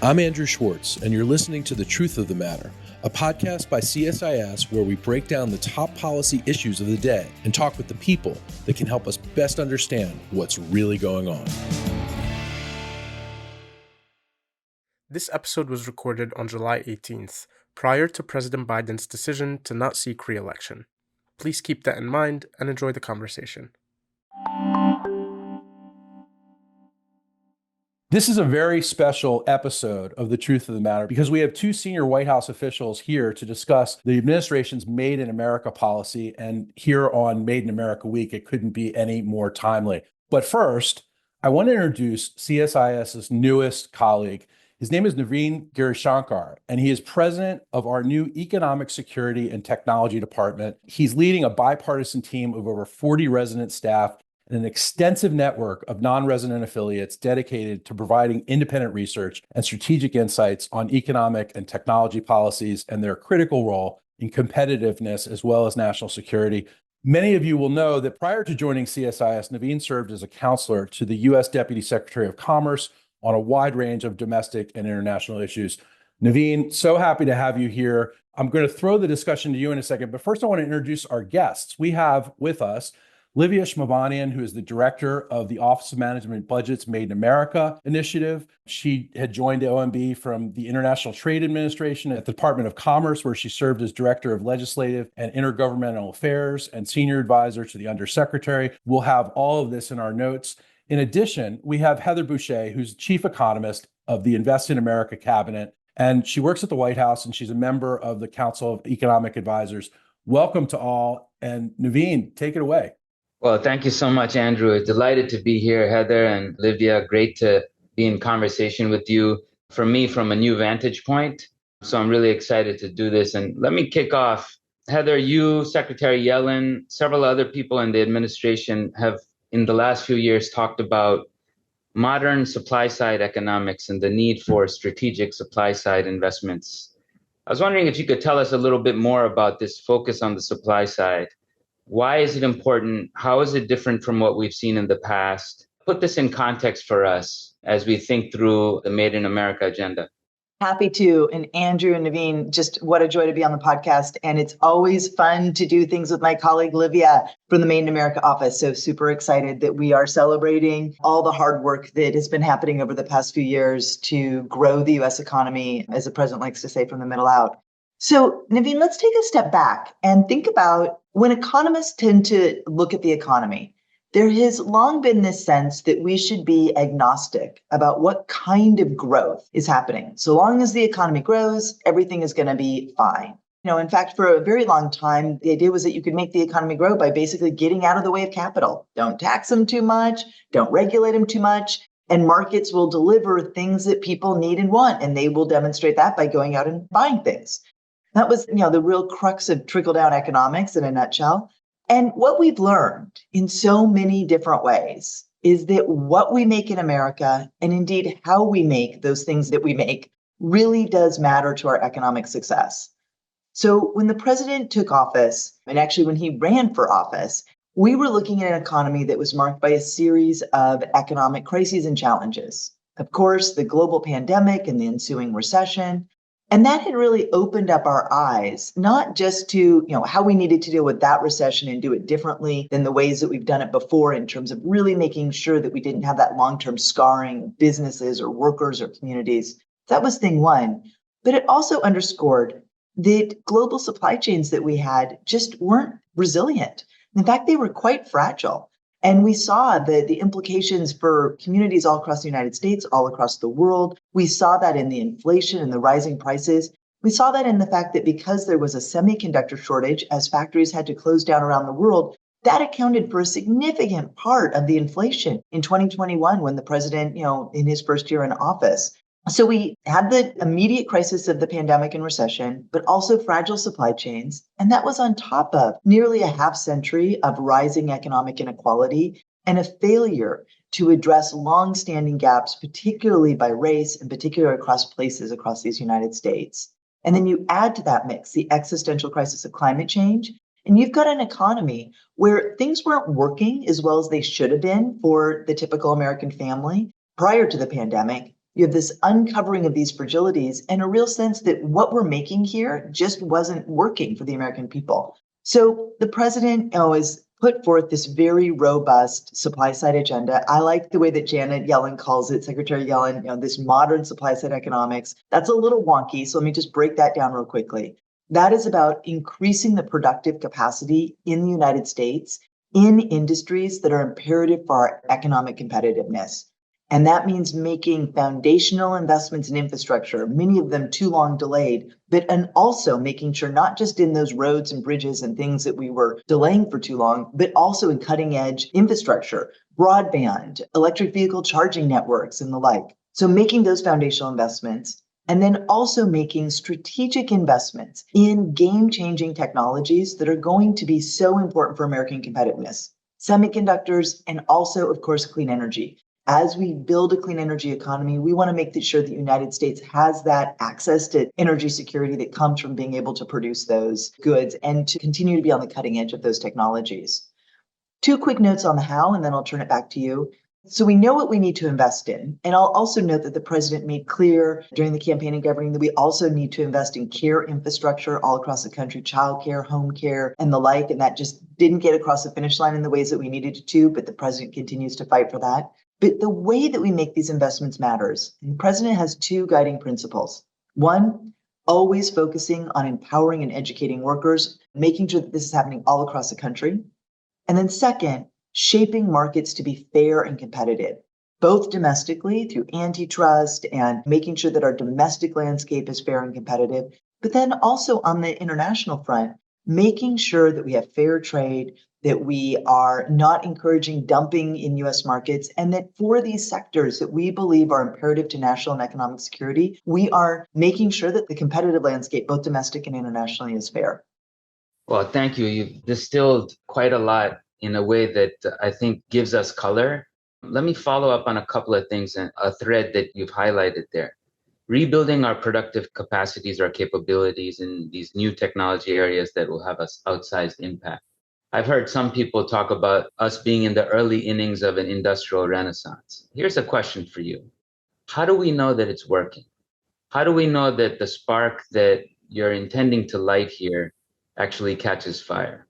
I'm Andrew Schwartz, and you're listening to The Truth of the Matter, a podcast by CSIS where we break down the top policy issues of the day and talk with the people that can help us best understand what's really going on. This episode was recorded on July 18th, prior to President Biden's decision to not seek re-election. Please keep that in mind and enjoy the conversation. This is a very special episode of The Truth of the Matter because we have two senior White House officials here to discuss the administration's Made in America policy. And here on Made in America Week, it couldn't be any more timely. But first, I want to introduce CSIS's newest colleague. His name is Navin Girishankar, and he is president of our new Economic Security and Technology Department. He's leading a bipartisan team of over 40 resident staff and an extensive network of non-resident affiliates dedicated to providing independent research and strategic insights on economic and technology policies and their critical role in competitiveness as well as national security. Many of you will know that prior to joining CSIS, Navin served as a counselor to the U.S. Deputy Secretary of Commerce on a wide range of domestic and international issues. Navin, so happy to have you here. I'm going to throw the discussion to you in a second, but first I want to introduce our guests. We have with us Livia Shmavonian, who is the director of the Office of Management Budget's Made in America initiative. She had joined OMB from the International Trade Administration at the Department of Commerce, where she served as director of legislative and intergovernmental affairs and senior advisor to the undersecretary. We'll have all of this in our notes. In addition, we have Heather Boushey, who's chief economist of the Invest in America cabinet, and she works at the White House, and she's a member of the Council of Economic Advisors. Welcome to all. And Navin, take it away. Well, thank you so much, Andrew. Delighted to be here, Heather and Livia. Great to be in conversation with you. For me, from a new vantage point. So I'm really excited to do this. And let me kick off. Heather, you, Secretary Yellen, several other people in the administration have, in the last few years, talked about modern supply-side economics and the need for strategic supply-side investments. I was wondering if you could tell us a little bit more about this focus on the supply side. Why is it important? How is it different from what we've seen in the past? Put this in context for us as we think through the Made in America agenda. Happy to. And Andrew and Navin, just what a joy to be on the podcast. And it's always fun to do things with my colleague Livia from the Made in America office. So super excited that we are celebrating all the hard work that has been happening over the past few years to grow the U.S. economy, as the president likes to say, from the middle out. So Navin, let's take a step back and think about when economists tend to look at the economy. There has long been this sense that we should be agnostic about what kind of growth is happening. So long as the economy grows, everything is going to be fine. In fact, for a very long time, the idea was that you could make the economy grow by basically getting out of the way of capital. Don't tax them too much, don't regulate them too much, and markets will deliver things that people need and want, and they will demonstrate that by going out and buying things. That was, the real crux of trickle-down economics in a nutshell. And what we've learned in so many different ways is that what we make in America, and indeed how we make those things that we make, really does matter to our economic success. So when the president took office, and actually when he ran for office, we were looking at an economy that was marked by a series of economic crises and challenges. Of course, the global pandemic and the ensuing recession. And that had really opened up our eyes, not just to, how we needed to deal with that recession and do it differently than the ways that we've done it before in terms of really making sure that we didn't have that long-term scarring of businesses or workers or communities. That was thing one. But it also underscored that global supply chains that we had just weren't resilient. In fact, they were quite fragile. And we saw the implications for communities all across the United States, all across the world. We saw that in the inflation and the rising prices. We saw that in the fact that because there was a semiconductor shortage, as factories had to close down around the world, that accounted for a significant part of the inflation in 2021 when the president, in his first year in office. So we had the immediate crisis of the pandemic and recession, but also fragile supply chains. And that was on top of nearly a half century of rising economic inequality and a failure to address longstanding gaps, particularly by race and particularly across places across these United States. And then you add to that mix the existential crisis of climate change, and you've got an economy where things weren't working as well as they should have been for the typical American family prior to the pandemic. You have this uncovering of these fragilities and a real sense that what we're making here just wasn't working for the American people. So the president has put forth this very robust supply side agenda. I like the way that Janet Yellen calls it, Secretary Yellen, this modern supply side economics. That's a little wonky, so let me just break that down real quickly. That is about increasing the productive capacity in the United States in industries that are imperative for our economic competitiveness. And that means making foundational investments in infrastructure, many of them too long delayed, and also making sure not just in those roads and bridges and things that we were delaying for too long, but also in cutting edge infrastructure, broadband, electric vehicle charging networks, and the like. So making those foundational investments, and then also making strategic investments in game-changing technologies that are going to be so important for American competitiveness. Semiconductors, and also, of course, clean energy. As we build a clean energy economy, we want to make sure that the United States has that access to energy security that comes from being able to produce those goods and to continue to be on the cutting edge of those technologies. 2 quick notes on the how, and then I'll turn it back to you. So we know what we need to invest in. And I'll also note that the president made clear during the campaign and governing that we also need to invest in care infrastructure all across the country, childcare, home care, and the like. And that just didn't get across the finish line in the ways that we needed it to, but the president continues to fight for that. But the way that we make these investments matters. And the president has 2 guiding principles. 1, always focusing on empowering and educating workers, making sure that this is happening all across the country. And then 2nd, shaping markets to be fair and competitive, both domestically through antitrust and making sure that our domestic landscape is fair and competitive, but then also on the international front, making sure that we have fair trade, that we are not encouraging dumping in U.S. markets, and that for these sectors that we believe are imperative to national and economic security, we are making sure that the competitive landscape, both domestic and internationally, is fair. Well, thank you. You've distilled quite a lot in a way that I think gives us color. Let me follow up on a couple of things and a thread that you've highlighted there. Rebuilding our productive capacities, our capabilities in these new technology areas that will have us outsized impact. I've heard some people talk about us being in the early innings of an industrial renaissance. Here's a question for you. How do we know that it's working? How do we know that the spark that you're intending to light here actually catches fire?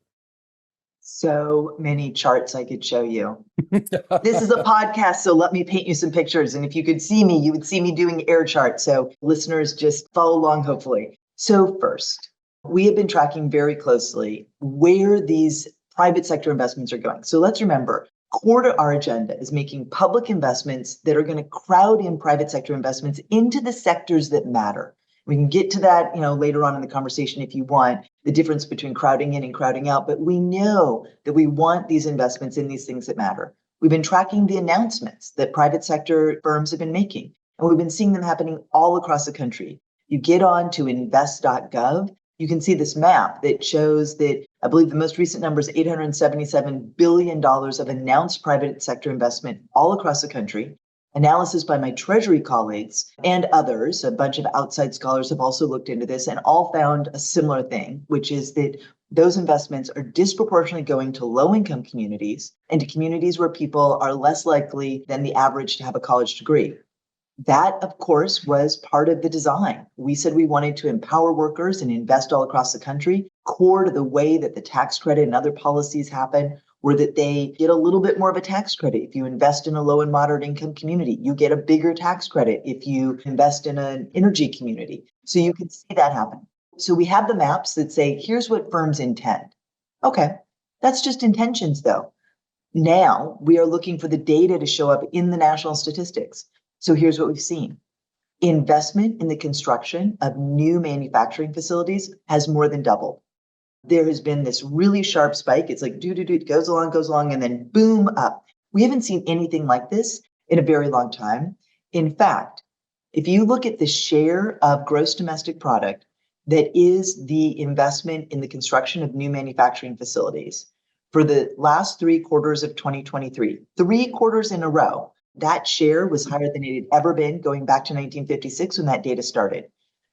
So many charts I could show you. This is a podcast, so let me paint you some pictures. And if you could see me, you would see me doing air charts. So listeners, just follow along, hopefully. So first, we have been tracking very closely where these private sector investments are going. So let's remember, core to our agenda is making public investments that are going to crowd in private sector investments into the sectors that matter. We can get to that, later on in the conversation if you want, the difference between crowding in and crowding out. But we know that we want these investments in these things that matter. We've been tracking the announcements that private sector firms have been making, and we've been seeing them happening all across the country. You get on to invest.gov, you can see this map that shows that I believe the most recent number is $877 billion of announced private sector investment all across the country. Analysis by my Treasury colleagues and others, a bunch of outside scholars have also looked into this and all found a similar thing, which is that those investments are disproportionately going to low-income communities and to communities where people are less likely than the average to have a college degree. That, of course, was part of the design. We said we wanted to empower workers and invest all across the country. Core to the way that the tax credit and other policies happen were that they get a little bit more of a tax credit. If you invest in a low and moderate income community, you get a bigger tax credit if you invest in an energy community. So you can see that happen. So we have the maps that say, here's what firms intend. Okay, that's just intentions though. Now we are looking for the data to show up in the national statistics. So here's what we've seen. Investment in the construction of new manufacturing facilities has more than doubled. There has been this really sharp spike. It's like it goes along, and then boom up. We haven't seen anything like this in a very long time. In fact, if you look at the share of gross domestic product that is the investment in the construction of new manufacturing facilities for the last 3 quarters of 2023, 3 quarters in a row, that share was higher than it had ever been going back to 1956 when that data started.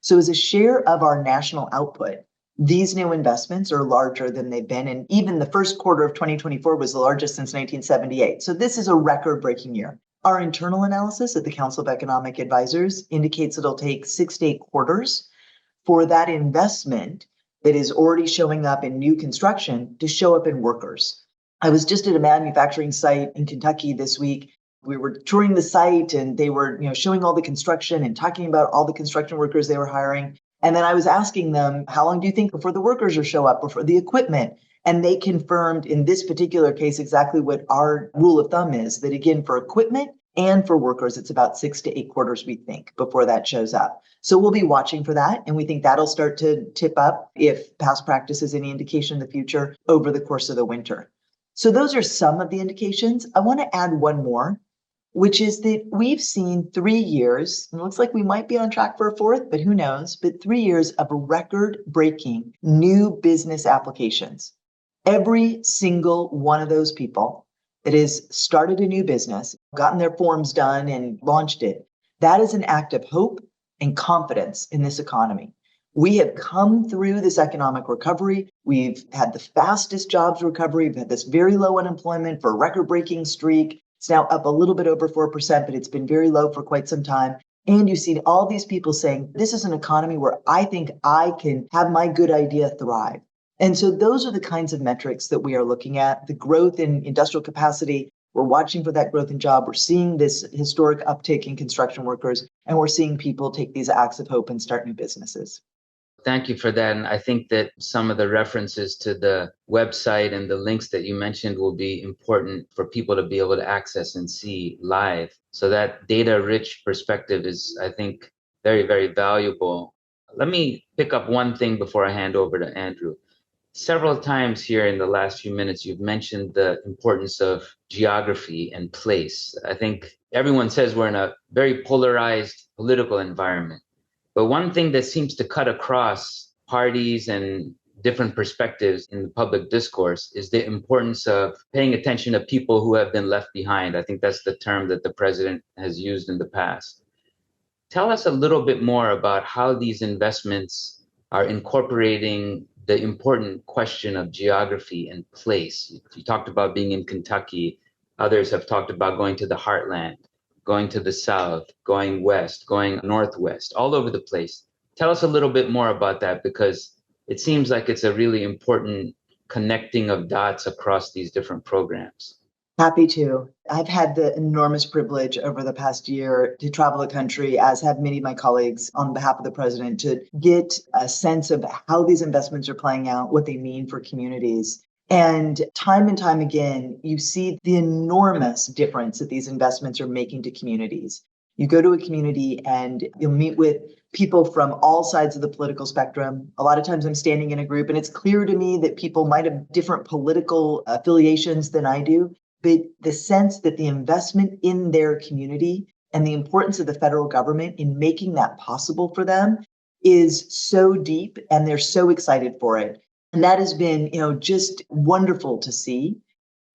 So as a share of our national output, these new investments are larger than they've been. And even the first quarter of 2024 was the largest since 1978. So this is a record-breaking year. Our internal analysis at the Council of Economic Advisors indicates it'll take 6 to 8 quarters for that investment that is already showing up in new construction to show up in workers. I was just at a manufacturing site in Kentucky this week. We were touring the site and they were, showing all the construction and talking about all the construction workers they were hiring. And then I was asking them, how long do you think before the workers will show up, before the equipment? And they confirmed in this particular case exactly what our rule of thumb is, that again, for equipment and for workers, it's about 6 to 8 quarters, we think, before that shows up. So we'll be watching for that. And we think that'll start to tip up, if past practice is any indication in the future, over the course of the winter. So those are some of the indications. I want to add one more, which is that we've seen 3 years, and it looks like we might be on track for a fourth, but who knows, but 3 years of record-breaking new business applications. Every single one of those people that has started a new business, gotten their forms done and launched it, that is an act of hope and confidence in this economy. We have come through this economic recovery. We've had the fastest jobs recovery. We've had this very low unemployment for a record-breaking streak. It's now up a little bit over 4%, but it's been very low for quite some time. And you've seen all these people saying, this is an economy where I think I can have my good idea thrive. And so those are the kinds of metrics that we are looking at. The growth in industrial capacity, we're watching for that growth in job. We're seeing this historic uptick in construction workers, and we're seeing people take these acts of hope and start new businesses. Thank you for that. And I think that some of the references to the website and the links that you mentioned will be important for people to be able to access and see live. So that data-rich perspective is, I think, very, very valuable. Let me pick up one thing before I hand over to Andrew. Several times here in the last few minutes, you've mentioned the importance of geography and place. I think everyone says we're in a very polarized political environment. But one thing that seems to cut across parties and different perspectives in the public discourse is the importance of paying attention to people who have been left behind. I think that's the term that the president has used in the past. Tell us a little bit more about how these investments are incorporating the important question of geography and place. You talked about being in Kentucky. Others have talked about going to the heartland, going to the south, going west, going northwest, all over the place. Tell us a little bit more about that, because it seems like it's a really important connecting of dots across these different programs. Happy to. I've had the enormous privilege over the past year to travel the country, as have many of my colleagues on behalf of the president, to get a sense of how these investments are playing out, what they mean for communities. And time again, you see the enormous difference that these investments are making to communities. You go to a community and you'll meet with people from all sides of the political spectrum. A lot of times I'm standing in a group and it's clear to me that people might have different political affiliations than I do. But the sense that the investment in their community and the importance of the federal government in making that possible for them is so deep, and they're so excited for it. And that has been, just wonderful to see.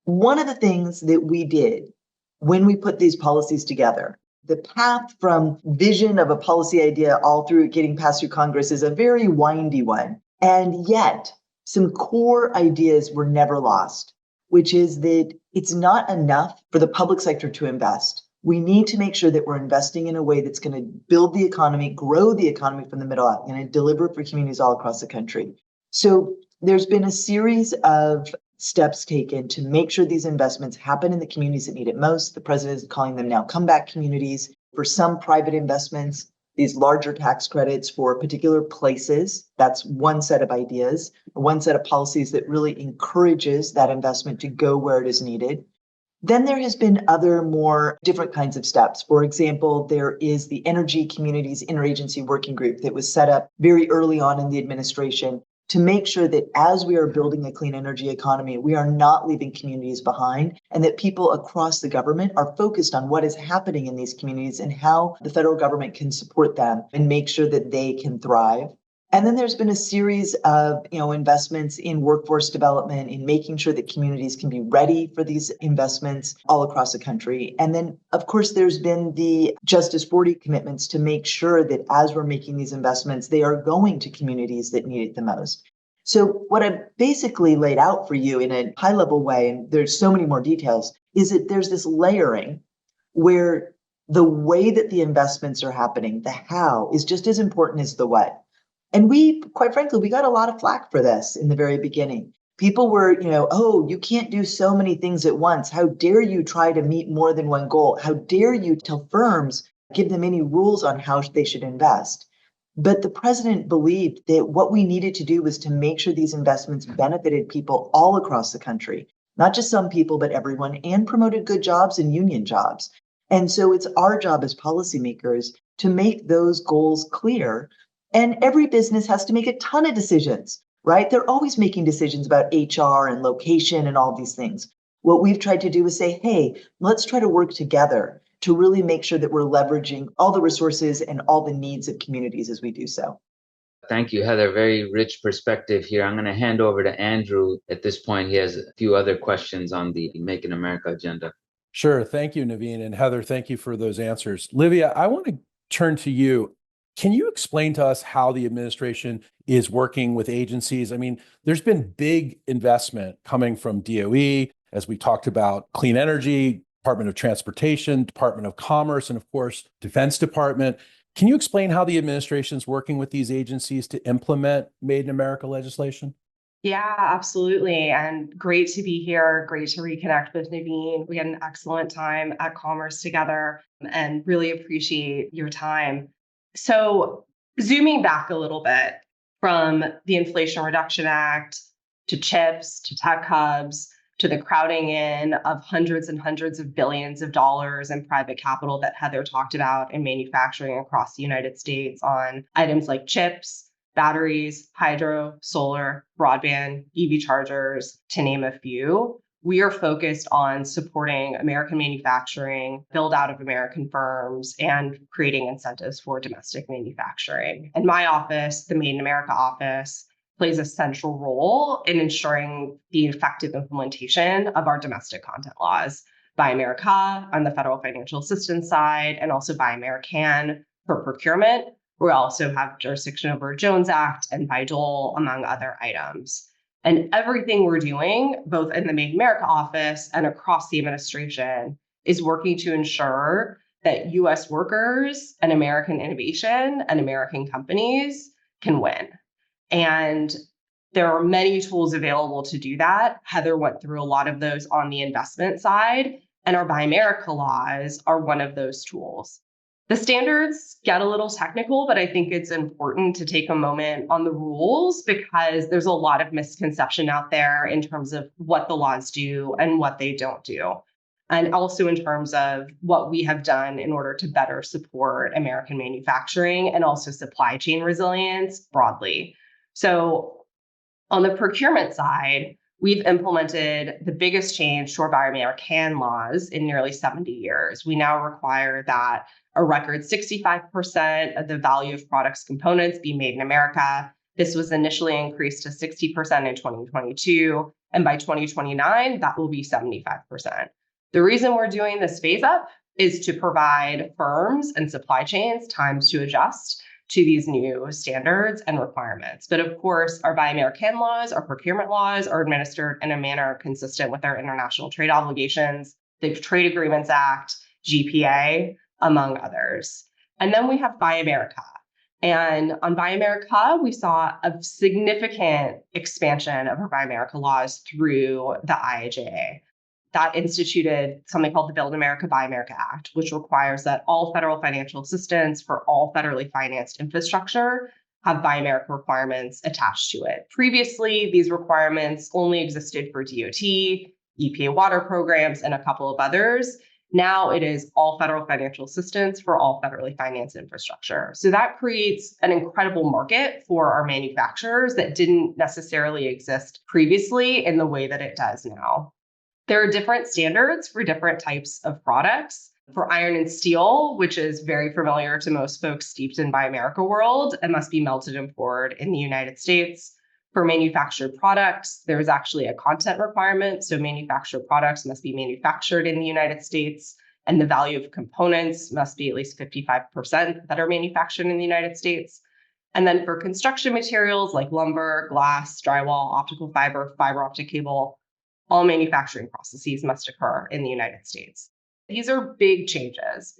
One of the things that we did when we put these policies together, the path from vision of a policy idea all through getting passed through Congress is a very windy one. And yet some core ideas were never lost, which is that it's not enough for the public sector to invest. We need to make sure that we're investing in a way that's going to build the economy, grow the economy from the middle out, and deliver for communities all across the country. So there's been a series of steps taken to make sure these investments happen in the communities that need it most. The president is calling them now comeback communities. For some private investments, these larger tax credits for particular places. That's one set of ideas, one set of policies that really encourages that investment to go where it is needed. Then there has been other more different kinds of steps. For example, there is the Energy Communities Interagency Working Group that was set up very early on in the administration to make sure that as we are building a clean energy economy, we are not leaving communities behind, and that people across the government are focused on what is happening in these communities and how the federal government can support them and make sure that they can thrive. And then there's been a series of, investments in workforce development, in making sure that communities can be ready for these investments all across the country. And then, of course, there's been the Justice 40 commitments to make sure that as we're making these investments, they are going to communities that need it the most. So what I've basically laid out for you in a high-level way, and there's so many more details, is that there's this layering where the way that the investments are happening, the how, is just as important as the what. And we, quite frankly, we got a lot of flack for this in the very beginning. People were, oh, you can't do so many things at once. How dare you try to meet more than one goal? How dare you tell firms, give them any rules on how they should invest? But the president believed that what we needed to do was to make sure these investments benefited people all across the country, not just some people, but everyone, and promoted good jobs and union jobs. And so it's our job as policymakers to make those goals clear. And every business has to make a ton of decisions, right? They're always making decisions about HR and location and all these things. What we've tried to do is say, hey, let's try to work together to really make sure that we're leveraging all the resources and all the needs of communities as we do so. Thank you, Heather. Very rich perspective here. I'm going to hand over to Andrew at this point. He has a few other questions on the Make in America agenda. Sure. Thank you, Navin. And Heather, thank you for those answers. Livia, I want to turn to you. Can you explain to us how the administration is working with agencies? I mean, there's been big investment coming from DOE, as we talked about clean energy, Department of Transportation, Department of Commerce, and of course, Defense Department. Can you explain how the administration is working with these agencies to implement Made in America legislation? Yeah, absolutely. And great to be here. Great to reconnect with Navin. We had an excellent time at Commerce together and really appreciate your time. So, zooming back a little bit from the Inflation Reduction Act to chips to tech hubs to the crowding in of hundreds and hundreds of billions of dollars in private capital that Heather talked about in manufacturing across the United States on items like chips, batteries, hydro, solar, broadband, EV chargers, to name a few. We are focused on supporting American manufacturing, build out of American firms, and creating incentives for domestic manufacturing. And my office, the Made in America office, plays a central role in ensuring the effective implementation of our domestic content laws. Buy America on the federal financial assistance side, and also Buy American for procurement. We also have jurisdiction over Jones Act and Bayh-Dole, among other items. And everything we're doing, both in the Made in America office and across the administration, is working to ensure that US workers and American innovation and American companies can win. And there are many tools available to do that. Heather went through a lot of those on the investment side, and our Buy America laws are one of those tools. The standards get a little technical, but I think it's important to take a moment on the rules because there's a lot of misconception out there in terms of what the laws do and what they don't do. And also in terms of what we have done in order to better support American manufacturing and also supply chain resilience broadly. So on the procurement side, we've implemented the biggest change to our Buy American laws in nearly 70 years. We now require that a record 65% of the value of products components be made in America. This was initially increased to 60% in 2022. And by 2029, that will be 75%. The reason we're doing this phase up is to provide firms and supply chains times to adjust to these new standards and requirements. But of course, our Buy American laws, our procurement laws are administered in a manner consistent with our international trade obligations, the Trade Agreements Act, GPA, among others. And then we have Buy America. And on Buy America, we saw a significant expansion of our Buy America laws through the IIJA. That instituted something called the Build America, Buy America Act, which requires that all federal financial assistance for all federally financed infrastructure have Buy America requirements attached to it. Previously, these requirements only existed for DOT, EPA water programs, and a couple of others. Now it is all federal financial assistance for all federally financed infrastructure. So that creates an incredible market for our manufacturers that didn't necessarily exist previously in the way that it does now. There are different standards for different types of products. For iron and steel, which is very familiar to most folks steeped in Buy America world and must be melted and poured in the United States. For manufactured products, there's actually a content requirement. So manufactured products must be manufactured in the United States, and the value of components must be at least 55% that are manufactured in the United States. And then for construction materials like lumber, glass, drywall, optical fiber, fiber optic cable, all manufacturing processes must occur in the United States. These are big changes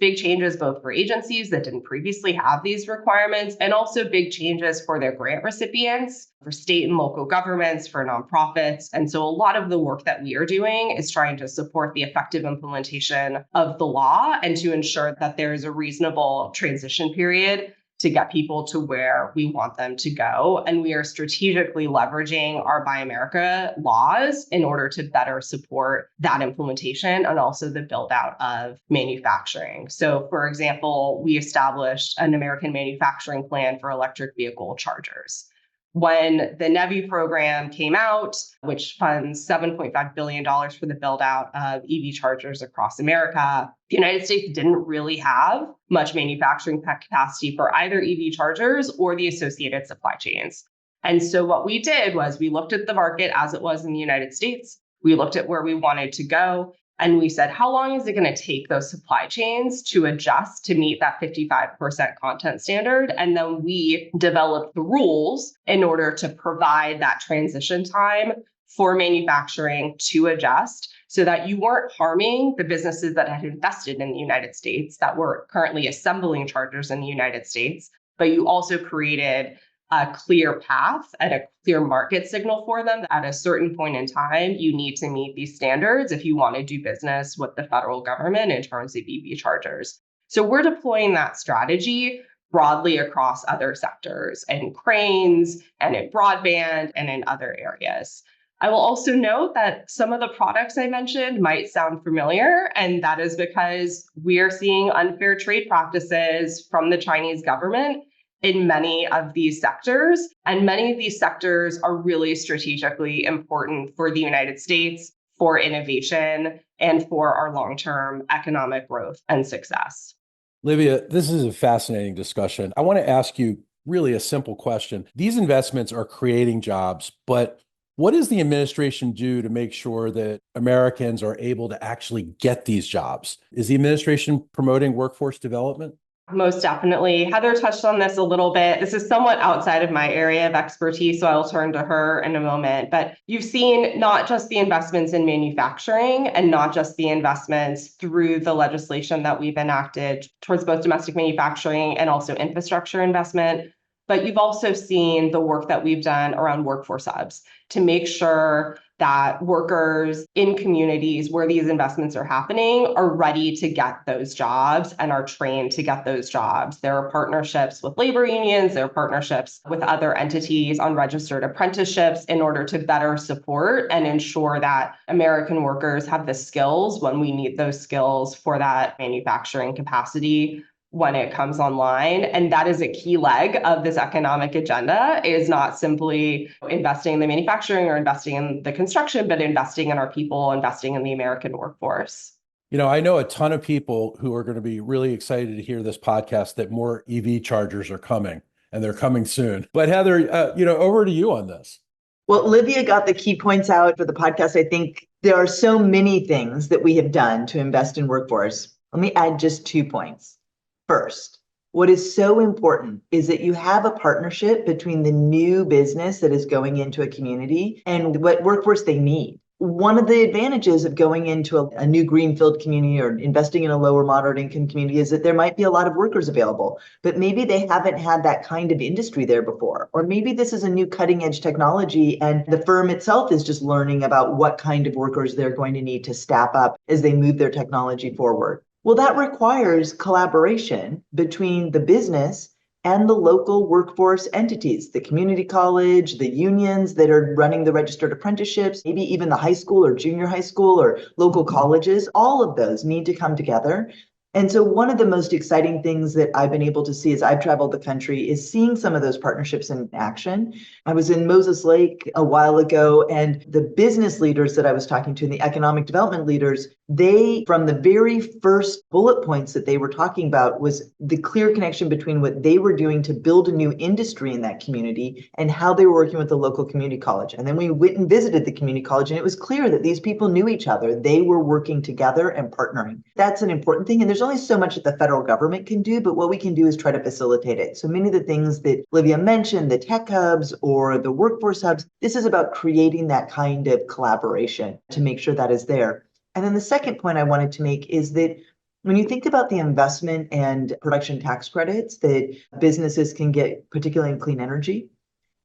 both for agencies that didn't previously have these requirements and also big changes for their grant recipients, for state and local governments, for nonprofits. And so a lot of the work that we are doing is trying to support the effective implementation of the law and to ensure that there is a reasonable transition period to get people to where we want them to go. And we are strategically leveraging our Buy America laws in order to better support that implementation and also the build out of manufacturing. So, for example, we established an American manufacturing plan for electric vehicle chargers. When the NEVI program came out, which funds $7.5 billion for the build out of EV chargers across America, the United States didn't really have much manufacturing capacity for either EV chargers or the associated supply chains. And so what we did was we looked at the market as it was in the United States. We looked at where we wanted to go. And we said, how long is it going to take those supply chains to adjust to meet that 55% content standard? And then we developed the rules in order to provide that transition time for manufacturing to adjust so that you weren't harming the businesses that had invested in the United States that were currently assembling chargers in the United States, but you also created a clear path and a clear market signal for them that at a certain point in time, you need to meet these standards if you want to do business with the federal government in terms of EV chargers. So we're deploying that strategy broadly across other sectors and cranes and in broadband and in other areas. I will also note that some of the products I mentioned might sound familiar, and that is because we are seeing unfair trade practices from the Chinese government in many of these sectors. And many of these sectors are really strategically important for the United States, for innovation, and for our long-term economic growth and success. Livia, this is a fascinating discussion. I want to ask you really a simple question. These investments are creating jobs, but what does the administration do to make sure that Americans are able to actually get these jobs? Is the administration promoting workforce development? Most definitely. Heather touched on this a little bit. This is somewhat outside of my area of expertise, so I'll turn to her in a moment. But you've seen not just the investments in manufacturing and not just the investments through the legislation that we've enacted towards both domestic manufacturing and also infrastructure investment, but you've also seen the work that we've done around workforce hubs to make sure that workers in communities where these investments are happening are ready to get those jobs and are trained to get those jobs. There are partnerships with labor unions, there are partnerships with other entities on registered apprenticeships in order to better support and ensure that American workers have the skills when we need those skills for that manufacturing capacity when it comes online. And that is a key leg of this economic agenda, is not simply investing in the manufacturing or investing in the construction, but investing in our people, investing in the American workforce. You know, I know a ton of people who are going to be really excited to hear this podcast that more EV chargers are coming, and they're coming soon. But Heather, over to you on this. Well, Livia got the key points out for the podcast. I think there are so many things that we have done to invest in workforce. Let me add just 2 points. First, what is so important is that you have a partnership between the new business that is going into a community and what workforce they need. One of the advantages of going into a new greenfield community or investing in a lower moderate income community is that there might be a lot of workers available, but maybe they haven't had that kind of industry there before. Or maybe this is a new cutting edge technology and the firm itself is just learning about what kind of workers they're going to need to staff up as they move their technology forward. Well, that requires collaboration between the business and the local workforce entities, the community college, the unions that are running the registered apprenticeships, maybe even the high school or junior high school or local colleges. All of those need to come together. And so one of the most exciting things that I've been able to see as I've traveled the country is seeing some of those partnerships in action. I was in Moses Lake a while ago, and the business leaders that I was talking to and the economic development leaders, they, from the very first bullet points that they were talking about, was the clear connection between what they were doing to build a new industry in that community and how they were working with the local community college. And then we went and visited the community college, and it was clear that these people knew each other. They were working together and partnering. That's an important thing. And there's only so much that the federal government can do, but what we can do is try to facilitate it. So many of the things that Livia mentioned, the tech hubs or the workforce hubs, this is about creating that kind of collaboration to make sure that is there. And then the second point I wanted to make is that when you think about the investment and production tax credits that businesses can get, particularly in clean energy,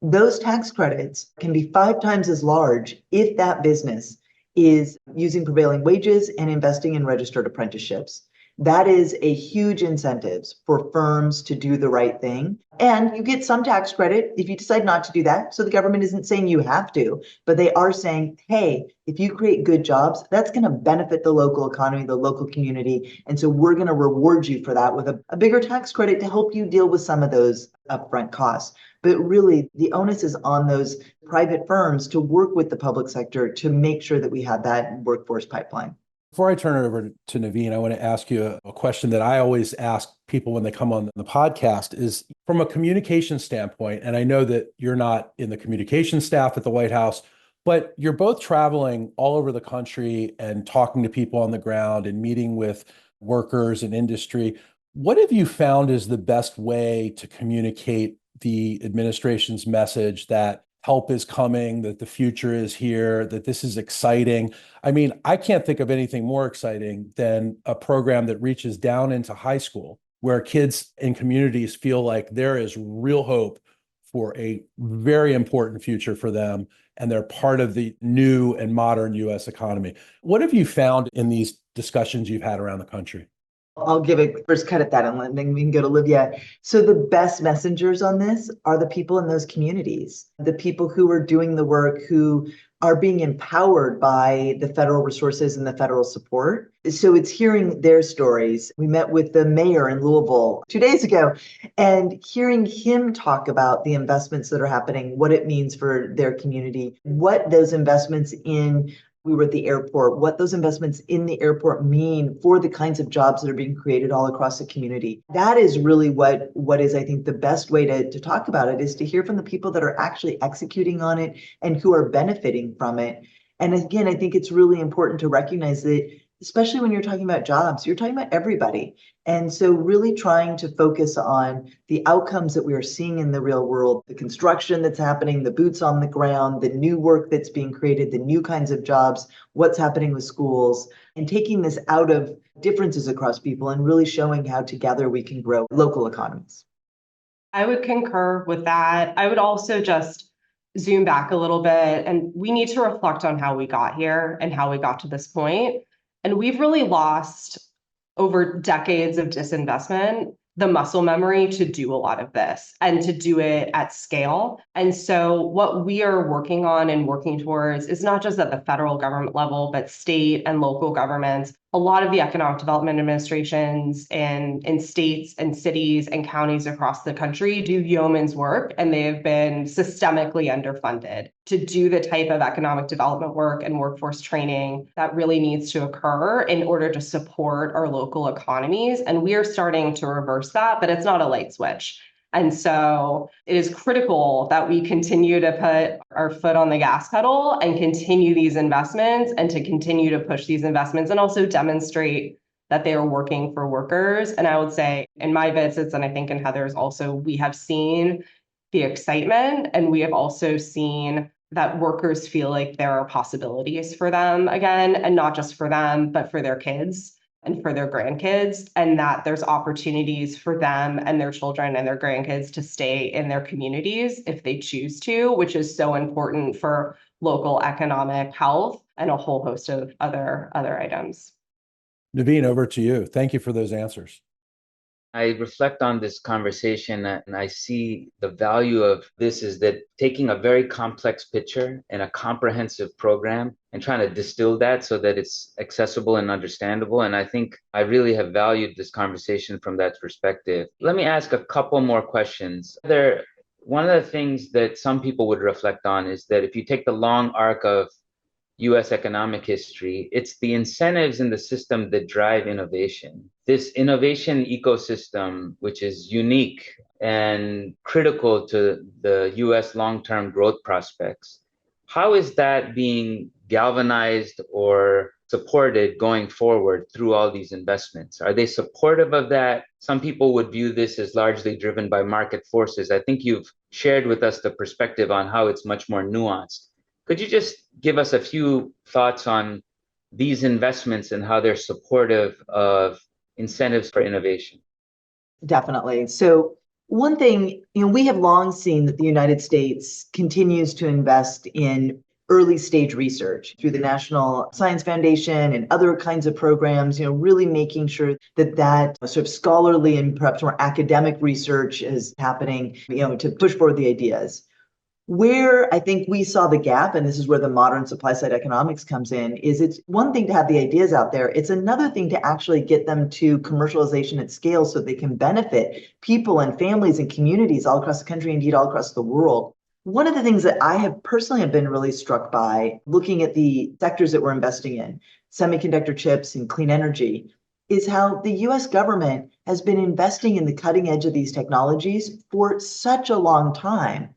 those tax credits can be 5 times as large if that business is using prevailing wages and investing in registered apprenticeships. That is a huge incentive for firms to do the right thing. And you get some tax credit if you decide not to do that. So the government isn't saying you have to, but they are saying, hey, if you create good jobs, that's going to benefit the local economy, the local community. And so we're going to reward you for that with a bigger tax credit to help you deal with some of those upfront costs. But really, the onus is on those private firms to work with the public sector to make sure that we have that workforce pipeline. Before I turn it over to Navin, I want to ask you a question that I always ask people when they come on the podcast is from a communication standpoint, and I know that you're not in the communication staff at the White House, but you're both traveling all over the country and talking to people on the ground and meeting with workers and industry. What have you found is the best way to communicate the administration's message that help is coming, that the future is here, that this is exciting? I mean, I can't think of anything more exciting than a program that reaches down into high school, where kids in communities feel like there is real hope for a very important future for them, and they're part of the new and modern US economy. What have you found in these discussions you've had around the country? I'll give a first cut at that and then we can go to Livia. So the best messengers on this are the people in those communities, the people who are doing the work, who are being empowered by the federal resources and the federal support. So it's hearing their stories. We met with the mayor in Louisville 2 days ago and hearing him talk about the investments that are happening, what it means for their community, what those investments in we were at the airport, what those investments in the airport mean for the kinds of jobs that are being created all across the community. That is really what is, I think, the best way to talk about it, is to hear from the people that are actually executing on it and who are benefiting from it. And again, I think it's really important to recognize that, especially when you're talking about jobs, you're talking about everybody. And so really trying to focus on the outcomes that we are seeing in the real world, the construction that's happening, the boots on the ground, the new work that's being created, the new kinds of jobs, what's happening with schools, and taking this out of differences across people and really showing how together we can grow local economies. I would concur with that. I would also just zoom back a little bit, and we need to reflect on how we got here and how we got to this point. And we've really lost, over decades of disinvestment, the muscle memory to do a lot of this and to do it at scale. And so what we are working on and working towards is not just at the federal government level, but state and local governments. A lot of the economic development administrations in states and cities and counties across the country do yeoman's work, and they have been systemically underfunded to do the type of economic development work and workforce training that really needs to occur in order to support our local economies. And we are starting to reverse that, but it's not a light switch. And so it is critical that we continue to put our foot on the gas pedal and continue these investments and to continue to push these investments and also demonstrate that they are working for workers. And I would say in my visits, and I think in Heather's also, we have seen the excitement, and we have also seen that workers feel like there are possibilities for them again, and not just for them, but for their kids and for their grandkids, and that there's opportunities for them and their children and their grandkids to stay in their communities if they choose to, which is so important for local economic health and a whole host of other items. Navin, over to you. Thank you for those answers. I reflect on this conversation and I see the value of this is that taking a very complex picture and a comprehensive program and trying to distill that so that it's accessible and understandable. And I think I really have valued this conversation from that perspective. Let me ask a couple more questions. One of the things that some people would reflect on is that if you take the long arc of US economic history, it's the incentives in the system that drive innovation. This innovation ecosystem, which is unique and critical to the US long-term growth prospects, how is that being galvanized or supported going forward through all these investments? Are they supportive of that? Some people would view this as largely driven by market forces. I think you've shared with us the perspective on how it's much more nuanced. Could you just give us a few thoughts on these investments and how they're supportive of incentives for innovation? Definitely. So one thing, we have long seen that the United States continues to invest in early stage research through the National Science Foundation and other kinds of programs, really making sure that that sort of scholarly and perhaps more academic research is happening, to push forward the ideas. Where I think we saw the gap, and this is where the modern supply side economics comes in, is it's one thing to have the ideas out there. It's another thing to actually get them to commercialization at scale so they can benefit people and families and communities all across the country, indeed all across the world. One of the things that I have personally been really struck by looking at the sectors that we're investing in, semiconductor chips and clean energy, is how the US government has been investing in the cutting edge of these technologies for such a long time.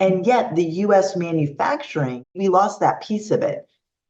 And yet the US manufacturing, we lost that piece of it.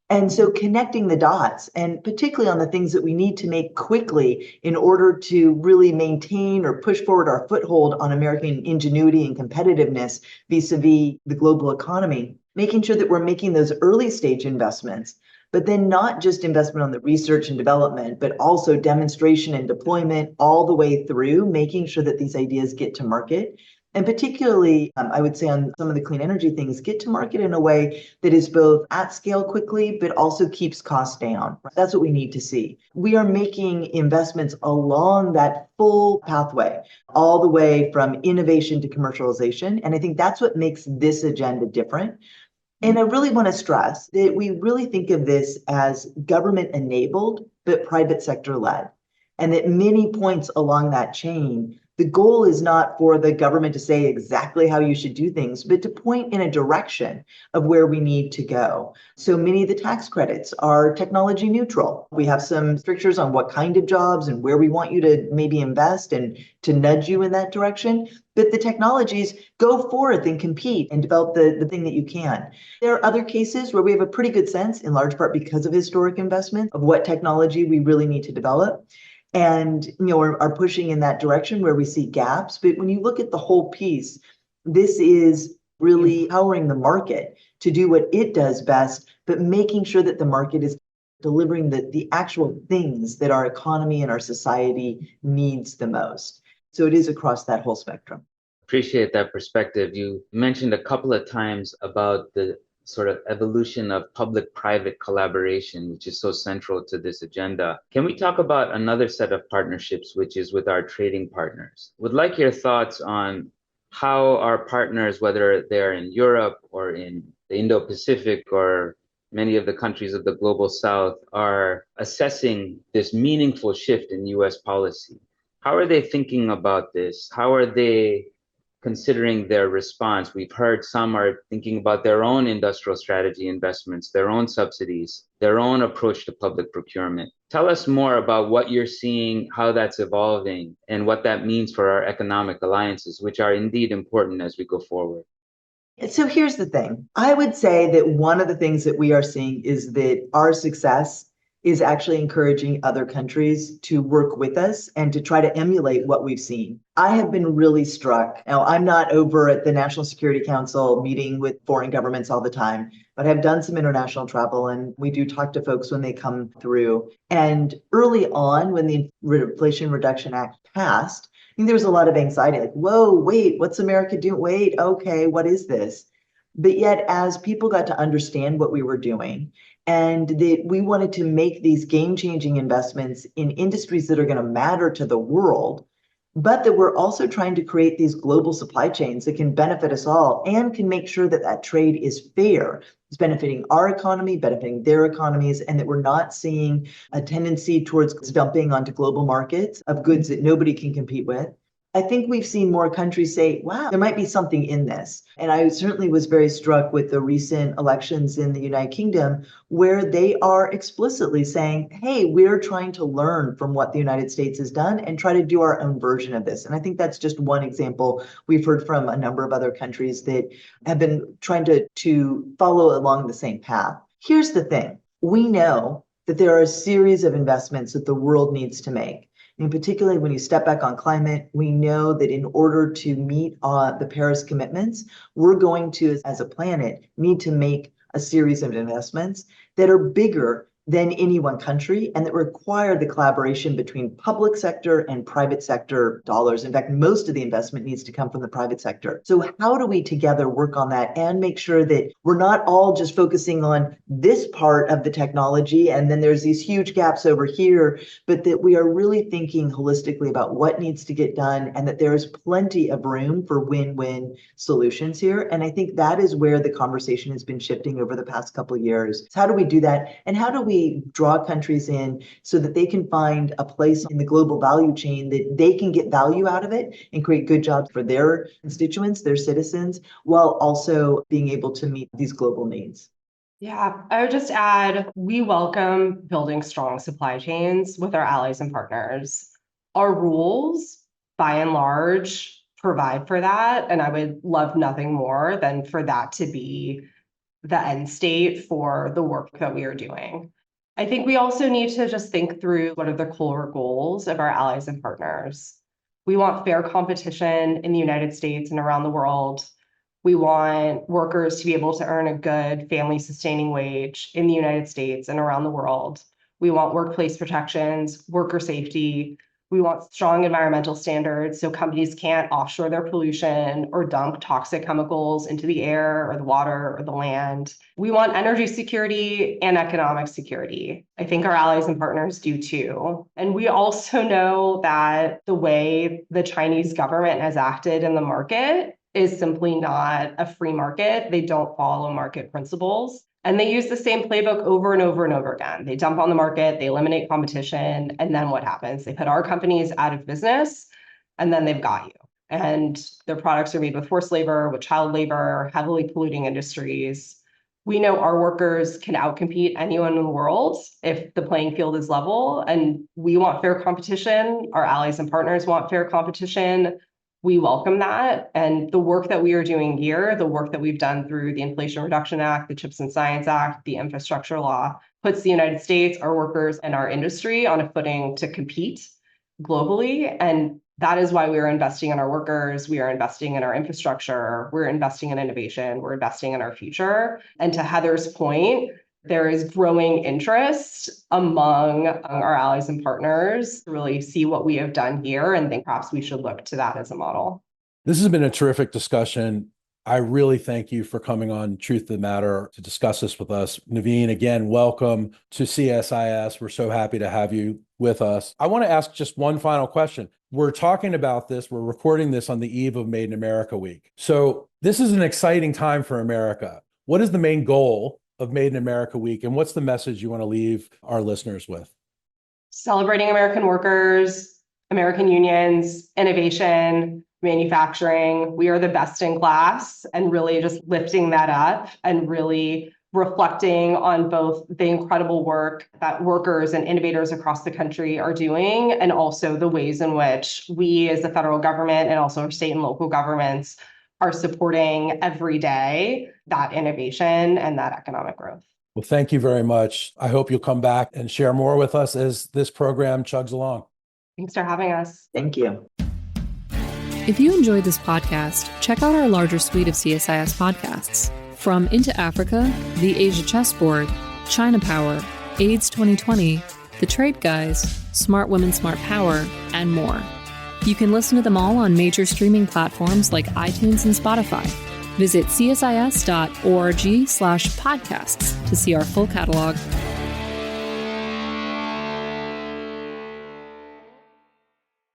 And so connecting the dots, and particularly on the things that we need to make quickly in order to really maintain or push forward our foothold on American ingenuity and competitiveness vis-a-vis the global economy, making sure that we're making those early stage investments, but then not just investment on the research and development, but also demonstration and deployment all the way through, making sure that these ideas get to market. And particularly, I would say on some of the clean energy things, get to market in a way that is both at scale quickly, but also keeps costs down. That's what we need to see. We are making investments along that full pathway, all the way from innovation to commercialization. And I think that's what makes this agenda different. And I really want to stress that we really think of this as government enabled, but private sector led. And at many points along that chain, the goal is not for the government to say exactly how you should do things, but to point in a direction of where we need to go. So many of the tax credits are technology neutral. We have some strictures on what kind of jobs and where we want you to maybe invest and to nudge you in that direction. But the technologies go forth and compete and develop the thing that you can. There are other cases where we have a pretty good sense, in large part because of historic investment, of what technology we really need to develop. And are pushing in that direction where we see gaps. But when you look at the whole piece, this is really empowering the market to do what it does best, but making sure that the market is delivering the actual things that our economy and our society needs the most. So it is across that whole spectrum. Appreciate that perspective. You mentioned a couple of times about the sort of evolution of public-private collaboration, which is so central to this agenda. Can we talk about another set of partnerships, which is with our trading partners? Would like your thoughts on how our partners, whether they're in Europe or in the Indo-Pacific or many of the countries of the global South, are assessing this meaningful shift in US policy. How are they thinking about this? How are they considering their response? We've heard some are thinking about their own industrial strategy investments, their own subsidies, their own approach to public procurement. Tell us more about what you're seeing, how that's evolving, and what that means for our economic alliances, which are indeed important as we go forward. So here's the thing. I would say that one of the things that we are seeing is that our success is actually encouraging other countries to work with us and to try to emulate what we've seen. I have been really struck. Now, I'm not over at the National Security Council meeting with foreign governments all the time, but I've done some international travel and we do talk to folks when they come through. And early on, when the Inflation Reduction Act passed, I think there was a lot of anxiety, like, whoa, wait, what's America doing? Wait, okay, what is this? But yet, as people got to understand what we were doing, and that we wanted to make these game-changing investments in industries that are going to matter to the world, but that we're also trying to create these global supply chains that can benefit us all and can make sure that that trade is fair. It's benefiting our economy, benefiting their economies, and that we're not seeing a tendency towards dumping onto global markets of goods that nobody can compete with. I think we've seen more countries say, wow, there might be something in this. And I certainly was very struck with the recent elections in the United Kingdom, where they are explicitly saying, hey, we're trying to learn from what the United States has done and try to do our own version of this. And I think that's just one example. We've heard from a number of other countries that have been trying to follow along the same path. Here's the thing. We know that there are a series of investments that the world needs to make. And particularly when you step back on climate, we know that in order to meet the Paris commitments, we're going to, as a planet, need to make a series of investments that are bigger than any one country, and that require the collaboration between public sector and private sector dollars. In fact, most of the investment needs to come from the private sector. So how do we together work on that and make sure that we're not all just focusing on this part of the technology and then there's these huge gaps over here, but that we are really thinking holistically about what needs to get done and that there is plenty of room for win-win solutions here. And I think that is where the conversation has been shifting over the past couple of years. So how do we do that? And how do we draw countries in so that they can find a place in the global value chain that they can get value out of it and create good jobs for their constituents, their citizens, while also being able to meet these global needs? Yeah, I would just add, we welcome building strong supply chains with our allies and partners. Our rules, by and large, provide for that. And I would love nothing more than for that to be the end state for the work that we are doing. I think we also need to just think through what are the core goals of our allies and partners. We want fair competition in the United States and around the world. We want workers to be able to earn a good family-sustaining wage in the United States and around the world. We want workplace protections, worker safety. We want strong environmental standards so companies can't offshore their pollution or dump toxic chemicals into the air or the water or the land. We want energy security and economic security. I think our allies and partners do too. And we also know that the way the Chinese government has acted in the market is simply not a free market. They don't follow market principles. And they use the same playbook over and over and over again. They dump on the market, they eliminate competition, and then what happens? They put our companies out of business, and then they've got you. And their products are made with forced labor, with child labor, heavily polluting industries. We know our workers can outcompete anyone in the world if the playing field is level, and we want fair competition. Our allies and partners want fair competition. We welcome that. And the work that we are doing here, the work that we've done through the Inflation Reduction Act, the CHIPS and Science Act, the infrastructure law, puts the United States, our workers, and our industry on a footing to compete globally. And that is why we are investing in our workers. We are investing in our infrastructure. We're investing in innovation. We're investing in our future. And to Heather's point, there is growing interest among our allies and partners to really see what we have done here and think perhaps we should look to that as a model. This has been a terrific discussion. I really thank you for coming on Truth of the Matter to discuss this with us. Navin, again, welcome to CSIS. We're so happy to have you with us. I want to ask just one final question. We're talking about this, we're recording this on the eve of Made in America Week. So this is an exciting time for America. What is the main goal of Made in America Week, and what's the message you want to leave our listeners with? Celebrating American workers, American unions, innovation, manufacturing. We are the best in class, and really just lifting that up and really reflecting on both the incredible work that workers and innovators across the country are doing, and also the ways in which we as the federal government and also our state and local governments are supporting every day that innovation and that economic growth. Well, thank you very much. I hope you'll come back and share more with us as this program chugs along. Thanks for having us. Thank you. If you enjoyed this podcast, check out our larger suite of CSIS podcasts. From Into Africa, The Asia Chessboard, China Power, AIDS 2020, The Trade Guys, Smart Women, Smart Power, and more. You can listen to them all on major streaming platforms like iTunes and Spotify. Visit csis.org/podcasts to see our full catalog.